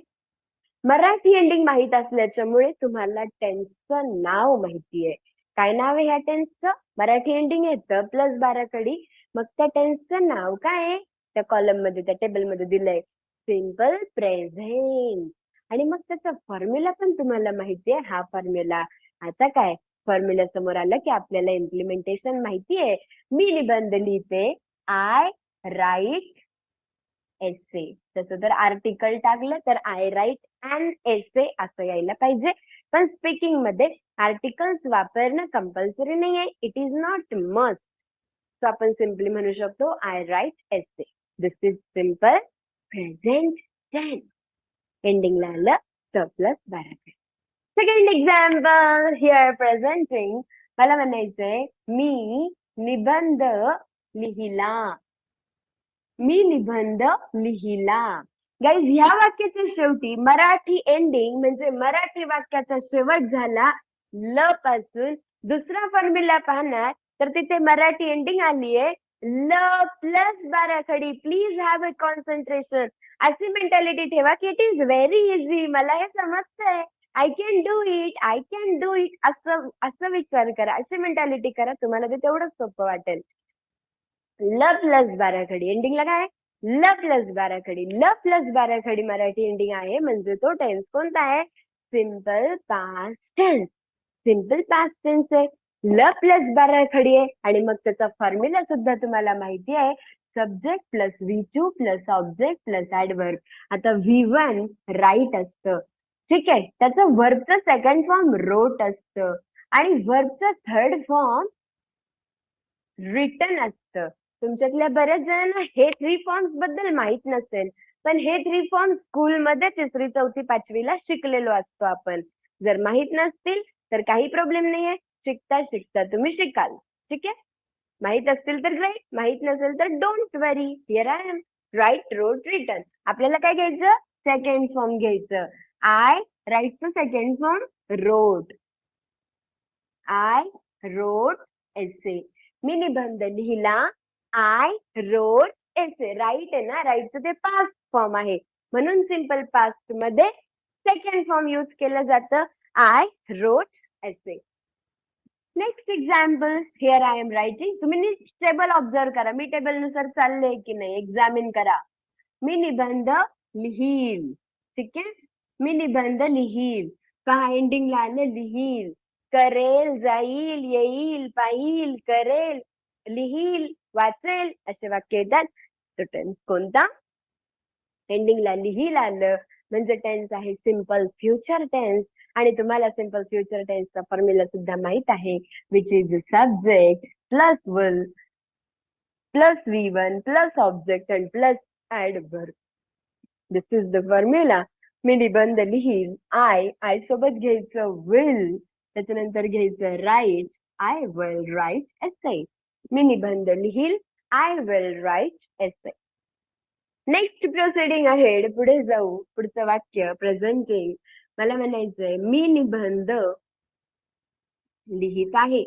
मराठी एंडिंग माहित असल्याच्यामुळे तुम्हाला टेन्सचं नाव माहितीये. काय नाव आहे ह्या टेन्सचं? मराठी एंडिंग येतं प्लस बाराखडी. मग त्या टेन्सचं नाव काय आहे? त्या कॉलम मध्ये त्या टेबल मध्ये दिलंय सिम्पल प्रेझेंट. आणि मग त्याचा फॉर्म्युला पण तुम्हाला माहितीये. हा फॉर्म्युला. आता काय फॉर्म्युला समोर आलं की आपल्याला इम्प्लिमेंटेशन माहितीये. मी निबंध लिहिते. आय राईट एसे. तसं जर आर्टिकल टाकलं तर आय राईट अँड एसे असं यायला पाहिजे. पण स्पीकिंग मध्ये आर्टिकल्स वापरणं कंपल्सरी नाहीये. It is not must. So आपण सिम्पली म्हणू शकतो I write essay. This is simple present tense. एंडिंगला आलं त प्लस बाराखडी. Second example here presenting. मला म्हणायचंय मी निबंध लिहिला. मी निबंध लिहिला. गाईज ह्या वाक्याच्या शेवटी मराठी एंडिंग म्हणजे मराठी वाक्याचा शेवट झाला ल पासून. दुसरा फॉर्म्युला पाहणार तर तिथे मराठी एंडिंग आलीये ल प्लस बाराखडी. Please have a concentration. अशी मेंटॅलिटी ठेवा की इट इज व्हेरी इझी. मला हे समजतंय. I can do it. I can do it. असं असं विचार करा. अशी मेंटॅलिटी करा. तुम्हाला ते तेवढंच सोपं वाटेल. ल प्लस बाराखडी एंडिंगला काय? ल प्लस बाराखडी. ल प्लस बाराखडी मराठी एंडिंग आहे म्हणजे तो टेन्स कोणता आहे? Simple past tense. Simple past tense आहे. ल प्लस बाराखडी आहे आणि मग त्याचा फॉर्म्युला सुद्धा तुम्हाला माहिती आहे. Subject plus V2 plus object plus adverb. आता V1 राईट असतं. ठीक आहे. त्याचं वर्बचं सेकंड फॉर्म रोट असतं आणि वर्बचं थर्ड फॉर्म रिटन असतं. तुमच्यातल्या बऱ्याच जणांना हे 3 फॉर्म्स बद्दल माहित नसेल. पण हे 3 फॉर्म स्कूलमध्ये 3री 4थी 5वीला शिकलेलो असतो आपण. जर माहित नसतील तर काही प्रॉब्लेम नाहीये. शिकता शिकता तुम्ही शिकाल. ठीक आहे. माहित असतील तर ग्रेट. माहित नसेल तर don't worry. Here I am. Write wrote written. आपल्याला काय घ्यायचं? सेकंड फॉर्म घ्यायचं. आय राईटचं second form wrote. I wrote essay. मी निबंध लिहिला. I wrote essay. राईट आहे ना. राईटचं ते पास्ट फॉर्म आहे म्हणून सिम्पल पास्ट मध्ये सेकंड फॉर्म यूज केलं जातं I wrote essay. Next example, here I am writing. तुम्ही टेबल ऑब्झर्व करा, मी टेबल नुसार चालले की नाही एक्झामिन करा. मी निबंध लिहील. ठीक आहे, मी निबंध लिहील. पहा एंडिंगला आलं लिहील. करेल, जाईल, येईल, पाहिल, करेल, लिहील, वाचेल असे वाक्य येतात. तो टेन्स कोणता? एंडिंगला लिहील आलं म्हणजे टेन्स आहे सिंपल फ्युचर टेन्स. आणि तुम्हाला सिंपल फ्युचर टेन्सचा फॉर्म्युला सुद्धा माहित आहे, which is subject plus will plus V1 plus object and plus adverb. This is the formula. मी निबंध लिहील. आय सोबत घ्यायचं विल, त्याच्यानंतर घ्यायचं write. I will write essay. मी निबंध लिहील. I will write essay. Next proceeding ahead, पुढे जाऊ. पुढचं वाक्य प्रेझेंटिंग. मला म्हणायचंय मी निबंध लिहित आहे.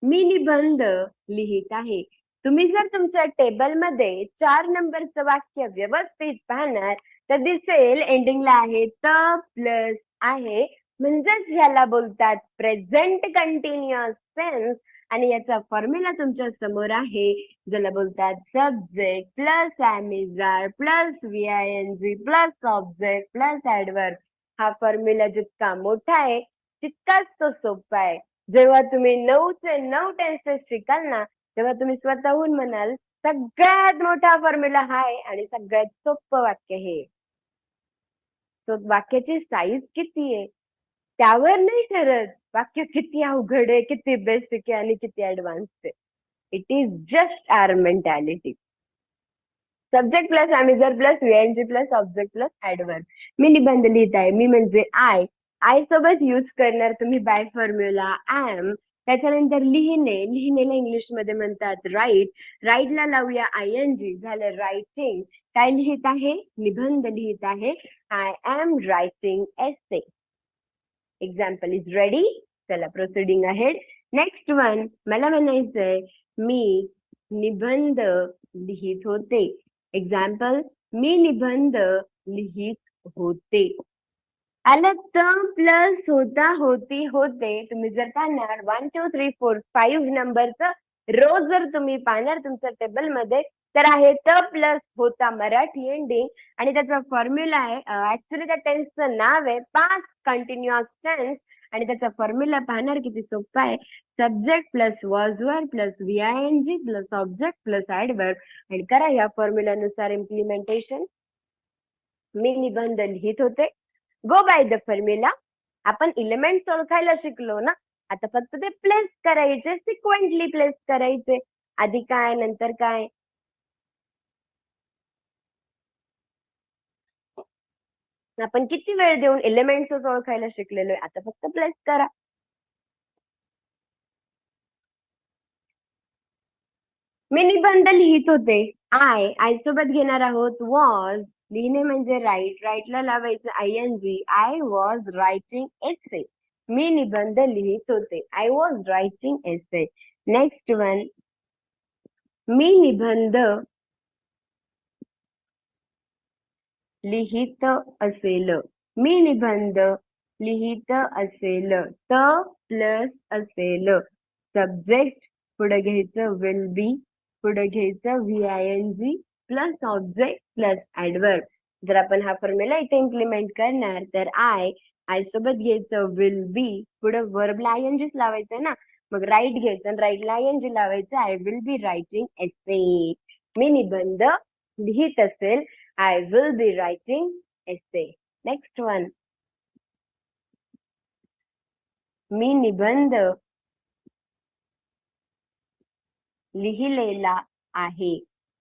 मी निबंध लिहित आहे. तुम्ही जर तुमच्या टेबलमध्ये 4 नंबरचं वाक्य व्यवस्थित पाहणार तर दिसेल एंडिंगला आहे त प्लस आहे, म्हणजेच ह्याला बोलतात प्रेझेंट कंटिन्युअस टेन्स. आणि याचा फॉर्म्युला तुमच्या समोर आहे, ज्याला बोलतात subject plus am is are plus VING plus object plus adverb. हा फॉर्म्युला जितका मोठा आहे तितकाच तो सोपा आहे. जेव्हा तुम्ही 9चे 9 टेन्सेस शिकाल ना, तेव्हा तुम्ही स्वतःहून म्हणाल सगळ्यात मोठा फॉर्म्युला हा आहे आणि सगळ्यात सोपं वाक्य हे. तो वाक्याची साईज किती आहे त्यावर नाही ठरत वाक्य किती अवघड आहे, किती बेसिक आहे आणि किती ऍडव्हान्स आहे. It is just our mentality. Subject plus am is are plus VING plus object plus adverb. मी निबंध लिहित आहे. मी म्हणजे आय सोबत युज करणार तुम्ही बाय फॉर्म्युला एम. त्याच्यानंतर लिहिणे, लिहिणेला इंग्लिश मध्ये म्हणतात राईट. राईटला लावूया ING, झालं रायटिंग. काय लिहित आहे? निबंध लिहित आहे. I am writing essay. Example is ready. चला प्रोसिडिंग अहेड. नेक्स्ट वन, मला म्हणायचंय मी निबंध लिहित होते. एक्झाम्पल, मी निबंध लिहित होते. आलं तर प्लस होता होती होते. तुम्ही जर पाहणार 1 2 3 4 5 नंबरचं रो जर तुम्ही पाहणार तुमच्या टेबल मध्ये तर आहे त प्लस होता मराठी एंडिंग. आणि त्याचा फॉर्म्युला आहे, ऍक्च्युली त्या टेन्सचं नाव आहे पास्ट कंटिन्युअस टेन्स. आणि त्याचा फॉर्म्युला पाहणार किती सोपा आहे. Subject plus was were plus VING plus object plus adverb. आणि करा या फॉर्म्युलानुसार इम्प्लिमेंटेशन. मी निबंध लिहित होते. गो बाय द फॉर्म्युला. आपण इलिमेंट्स ओळखायला शिकलो ना, आता फक्त ते प्लेस करायचे, सिक्वेंटली प्लेस करायचे. आधी काय नंतर काय. आपण किती वेळ देऊन एलिमेंट्स ओळखायला शिकलेलो आहे, आता फक्त प्लेस करा. मी निबंध लिहित होते. आय सोबत घेणार आहोत वॉज. लिहिणे म्हणजे राईट. राईटला लावायचं ING. I was writing essay. मी निबंध लिहित होते. I was writing essay. Next one, मी निबंध लिहित असेल. मी निबंध लिहित असेल. त प्लस असेल. सब्जेक्ट पुढे घ्यायचं विल बी, पुढे घ्यायचं VING plus object plus adverb. जर आपण हा फॉर्म्युला इथे इम्प्लिमेंट करणार तर आय सोबत घ्यायचं विल बी, पुढे वर्बला ING लावायचं ना, मग राईट घ्यायचं आणि राईटला ING लावायचं. I will B writing essay. मी निबंध लिहित असेल. I will be writing essay. Next one. मी निबंध लिहिलेला आहे.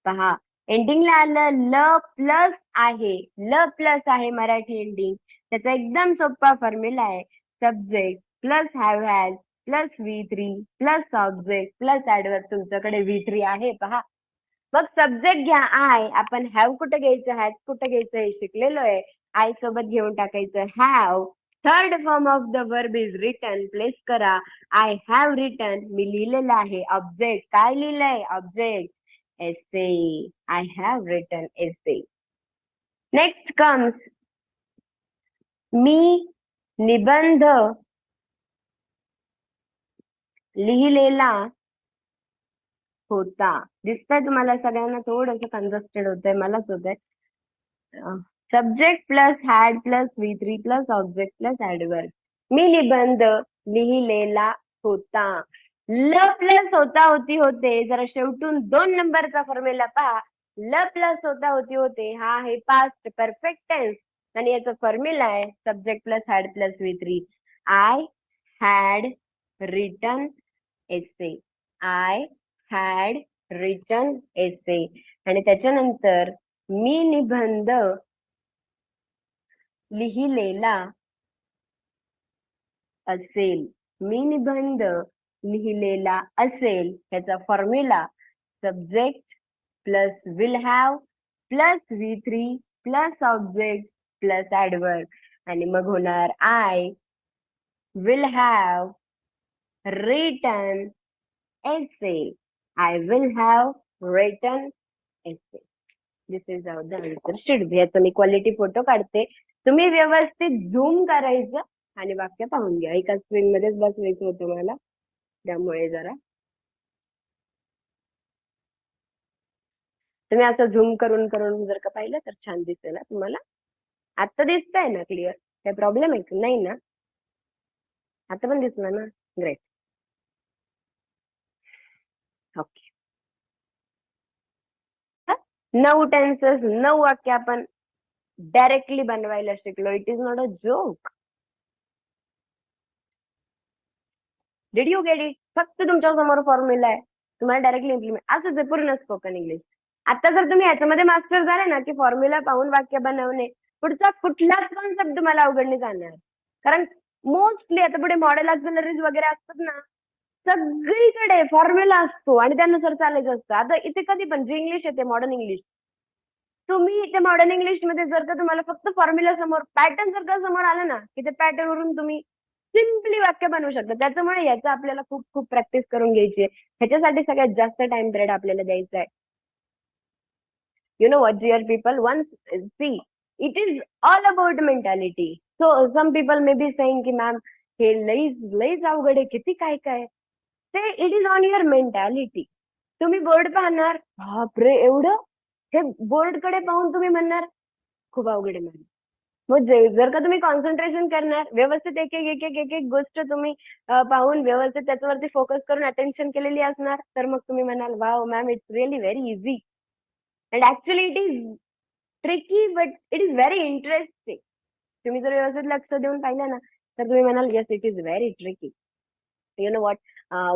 पहा एंडिंगला आलं ल प्लस आहे. ल प्लस आहे मराठी एंडिंग. त्याचा एकदम सोपा फॉर्म्युला आहे. Subject plus have has plus V3 plus object plus adverb. तुमच्याकडे V3 आहे पहा. मग सब्जेक्ट घ्या आय. आपण हॅव कुठे घ्यायचं, हॅज कुठे घ्यायचं हे शिकलेलो आहे. आय सोबत घेऊन टाकायचं have. Third form of the verb is written. Place करा. I have written. मी लिहिलेलं आहे. ऑब्जेक्ट काय लिहिलंय? Object essay. I have written essay. Next comes मी निबंध लिहिलेला होता. दिसतंय तुम्हाला सगळ्यांना? थोडंसं कंजस्टेड होतंय, मलाच होतंय. Subject plus had plus V3 plus object plus adverb. मी निबंध लिहिलेला होता. ल प्लस होता होती होते, जरा शेवटून 2 नंबरचा फॉर्म्युला पहा. ल प्लस होता होती होते हा आहे पास्ट परफेक्ट टेन्स आणि याचा फॉर्म्युला आहे subject plus had plus V3. I had written essay. I had written essay. आणि त्याच्यानंतर मी निबंध लिहिलेला असेल. मी निबंध लिहिलेला असेल याचा formula subject plus will have plus V3 plus object plus adverb. आणि मग होणार I will have written essay. I will have written essay. This is how the answer should be. याचा मी क्वालिटी फोटो काढते. तुम्ही व्यवस्थित झूम करायचं आणि वाक्य पाहून घ्या. एका स्क्रीन मध्येच बसवायचं होतं मला, त्यामुळे जरा तुम्ही असं झूम करून करून जर का पाहिलं तर छान दिसेल ना तुम्हाला. आता दिसतंय ना क्लिअर? काही प्रॉब्लेम आहे का? नाही ना? आता पण दिसलं ना? ग्रेट. ओके. 9 टेन्सेस, 9 वाक्य आपण डायरेक्टली बनवायला शिकलो. It is not a joke. Did you get it? फक्त तुमच्या समोर फॉर्म्युला आहे, तुम्हाला डायरेक्टली इम्प्लिमेंट. असंच आहे पूर्ण स्पोकन इंग्लिश. आता जर तुम्ही याच्यामध्ये मास्टर झाले ना की फॉर्म्युला पाहून वाक्य बनवणे, पुढचा कुठलाच कॉन्सेप्ट तुम्हाला अवघड नाही जाणार. कारण मोस्टली आता पुढे मॉडेल ऑक्झिलरीज वगैरे असतात ना, सगळीकडे फॉर्म्युला असतो आणि त्यानुसार चालायचं असतं. आता इथे कधी पण जे इंग्लिश येते मॉडर्न इंग्लिश, तुम्ही त्या मॉडर्न इंग्लिश मध्ये जर का तुम्हाला फक्त फॉर्म्युला समोर पॅटर्न जर का समोर आलं ना की त्या पॅटर्न वरून तुम्ही सिम्पली वाक्य बनवू शकता. त्याच्यामुळे याचं आपल्याला खूप खूप प्रॅक्टिस करून घ्यायची आहे. ह्याच्यासाठी सगळ्यात जास्त टाइम पिरियड आपल्याला द्यायचा आहे. You know what, dear people? Once, see, it is all about mentality. So some people may be saying ki ma'am हे लईच अवघड आहे, किती काय काय. ते it is on your mentality. तुम्ही बोर्ड पाहणार, बापरे एवढं, हे बोर्ड कडे पाहून तुम्ही म्हणणार खूप अवघड आहे मॅम. मग जर का तुम्ही कॉन्सन्ट्रेशन करणार, व्यवस्थित एक एक एक एक एक एक गोष्ट तुम्ही पाहून व्यवस्थित त्याच्यावरती फोकस करून अटेन्शन केलेली असणार, तर मग तुम्ही म्हणाल wow ma'am it's really very easy. And actually it is tricky but it is very interesting. तुम्ही जर व्यवस्थित लक्ष देऊन पाहिलं ना तर तुम्ही म्हणाल yes it is very tricky. You know what?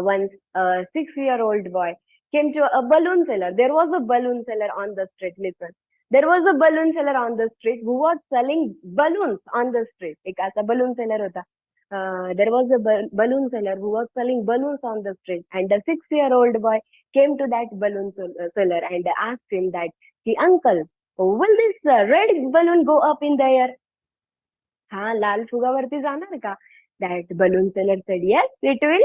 Once a 6 year old boy came to a balloon seller. There was a balloon seller on the street. Listen, there was a balloon seller on the street who was selling balloons on the street. एक असा balloon seller होता. There was a balloon seller who was selling balloons on the street, and the 6 year old boy came to that balloon seller and asked him that, Uncle, will this red balloon go up in the air? हा लाल फुगावरती जाणार का? That balloon seller said, yes, it will.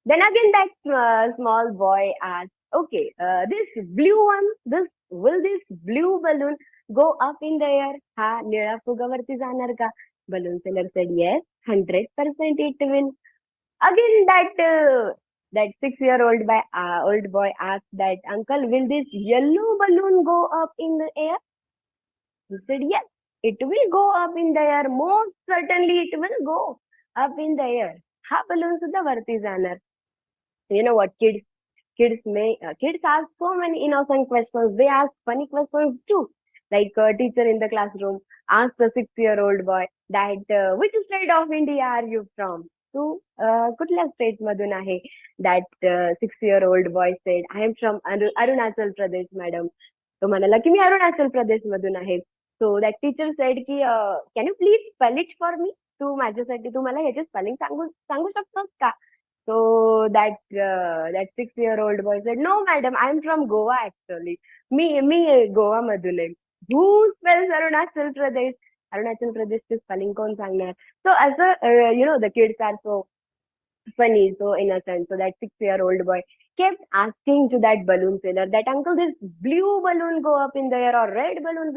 Then again that small boy asked, okay, this blue one, will this blue balloon go up in the air? हा निळा फुगावरती जाणार का? Balloon seller said, yes, 100% it will. Again that 6 year old boy asked that, uncle, will this yellow balloon go up in the air? He said, yes, it will go up in the air. Most certainly it will go up in the air. हा balloon सुद्धा वरती जाणार. You know what, kids ask so many innocent questions. They ask funny questions too. Like a teacher in the classroom asked a 6 year old boy that which state of India are you from? तू कुठल्या state मधून आहे? That 6 year old boy said, I am from Arunachal Pradesh, madam. तो म्हणाला की मी अरुणाचल प्रदेश मधून आहे. So that teacher said की can you please spell it for me? तू माझ्यासाठी तू मला ह्याचे स्पेलिंग सांगू सांगू शकतोस का? So that 6 year old boy said, no, madam, I'm from Goa actually. मी गोवा मधून आहे. Who spells Arunachal Pradesh? Arunachal प्रदेशचे स्पेलिंग कोण सांगणार? So असं the kids are so funny, so innocent. So that 6 year old boy kept asking to that balloon seller that, uncle, this blue balloon go up in the air, or red balloon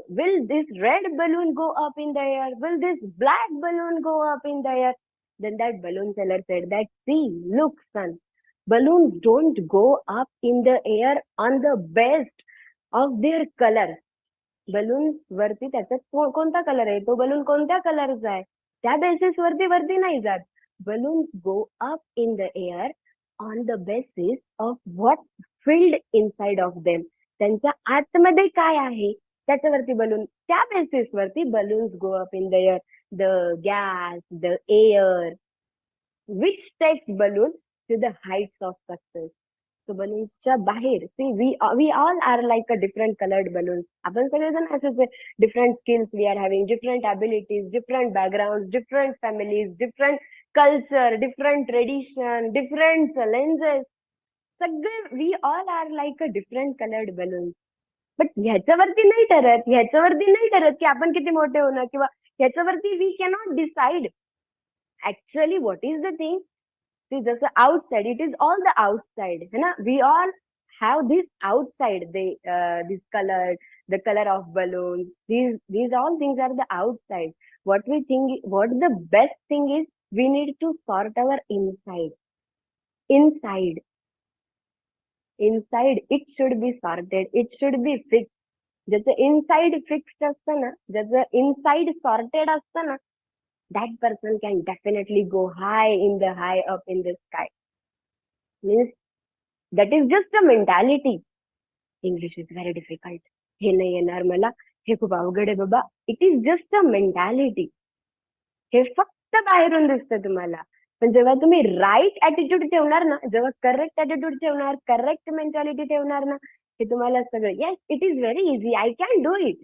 will this red balloon go up in the air? Will this black balloon go up in the air? Then that balloon seller said that, see, look, son, balloons don't go up in the air on the best of their color. Balloon वरती त्याचा कोणता colour आहे, तो balloon कोणत्या कलरचा आहे, त्या basis वरती वरती नाही जात. Balloons go up in the air on the basis of what filled inside of them. त्यांच्या आतमध्ये काय आहे त्याच्यावरती बलून, त्या बेसिस वरती balloons go up in the air. The gas, the air, which takes balloon to the heights of success. So बलून्सच्या बाहेर, see we all are like a different coloured balloons. आपण सगळेजण असेच आहे. Different skills we are having, different abilities, different background, different families, different culture, different tradition, different challenges. सगळे we all are like a different coloured balloons. But ह्याच्यावरती नाही ठरत की आपण किती मोठे होणार, किंवा ह्याच्यावरती we cannot decide actually what is the thing. See, जसं outside, it is all the outside, है ना. We all have this outside, this color, the color of balloons. These all things are the outside. What we think, what the best thing is, we need to sort our inside. Inside, it should be sorted. It should be fixed. ज्याचं inside fixed असतं ना, ज्याचं inside sorted असतं ना, that person can definitely go high up in the sky. Means that is just a mentality. English is very difficult. हे नाही येणार मला, हे खूप अवघड आहे बाबा. It is just a mentality. हे फक्त बाहेरून दिसतं तुम्हाला, पण जेव्हा तुम्ही राईट ऍटिट्यूड ठेवणार ना, जेव्हा करेक्ट ऍटिट्यूड ठेवणार, करेक्ट मेंटॅलिटी ठेवणार ना, हे तुम्हाला सगळं, yes it is very easy, I can do it,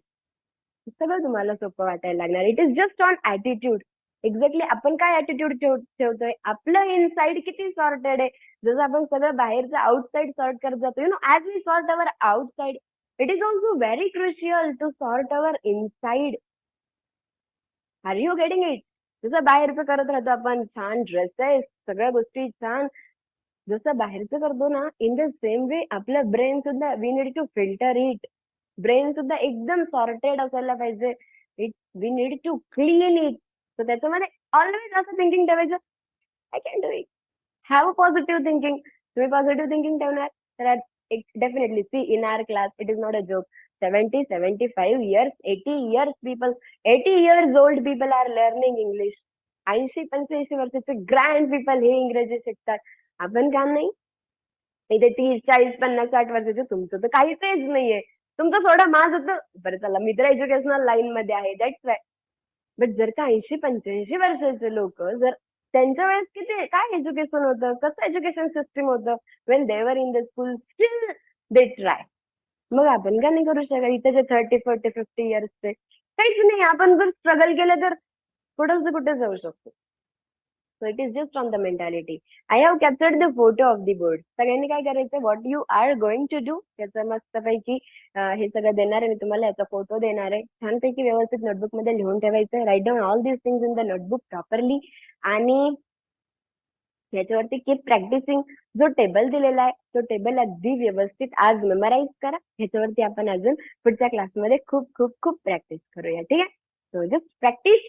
सगळं तुम्हाला सोपं वाटायला लागणार. It is just on attitude. Exactly आपण काय ऍटिट्यूड ठेवतोय, आपलं इनसाइड किती सॉर्टेड आहे. जसं आपण सगळं बाहेरचं आउटसाइड सॉर्ट करत जातो, as we sort our outside, it is also very crucial to sort our inside. Are you getting it? जसं बाहेरचं करत राहतो आपण, छान ड्रेसेस, सगळ्या गोष्टी छान, जसं बाहेरचं करतो ना, इन द सेम वे आपलं ब्रेन सुद्धा, we need to filter it. Brain सुद्धा एकदम सॉर्टेड असायला पाहिजे. It we need to clean it. तर त्याच्यामध्ये ऑलवेज असं थिंकिंग ठेवायचं, I can do it. Have a positive thinking. तुम्ही पॉझिटिव्ह थिंकिंग ठेवणार तर definitely, see in our class, it is not a joke, 70-75 years, 80 years people, 80 years old people are learning English. 80-85 वर्षाचे grand people हे इंग्रजी शिकतात. आपण का नाही? इथे 30-40-50-60 वर्षाचे, तुमचं तर काहीच एज नाहीये. तुमचं सोडा, माझं तर बरं, चला मी तर एज्युकेशनल लाईन मध्ये आहे, दॅट्स वाय. बट जर का 80-85 वर्षाचे लोक, जर त्यांच्या वेळेस किती काय एज्युकेशन होतं, कसं एज्युकेशन सिस्टम होतं, when they were in the school, still they try. मग आपण का नाही करू शकत? इथे जे 30-40-50 इयर्सचे काहीच नाही, आपण जर स्ट्रगल केलं तर कुठं कुठे जाऊ शकतो. So it is just on the mentality. I have captured the photo of the board. सगळ्यांनी काय करायचं, what you are going to do, त्याचं मस्तपैकी हे सगळं देणार आहे मी तुम्हाला, याचा फोटो देणार आहे, छानपैकी व्यवस्थित नोटबुक मध्ये लिहून ठेवायचं. Write down all these things in the notebook properly. आणि याच्यावरती कीप प्रॅक्टिसिंग. जो टेबल दिलेला आहे तो टेबल अगदी व्यवस्थित आज मेमराईज करा. ह्याच्यावरती आपण अजून पुढच्या क्लासमध्ये खूप खूप खूप प्रॅक्टिस करूया, ठीक आहे? So just practice.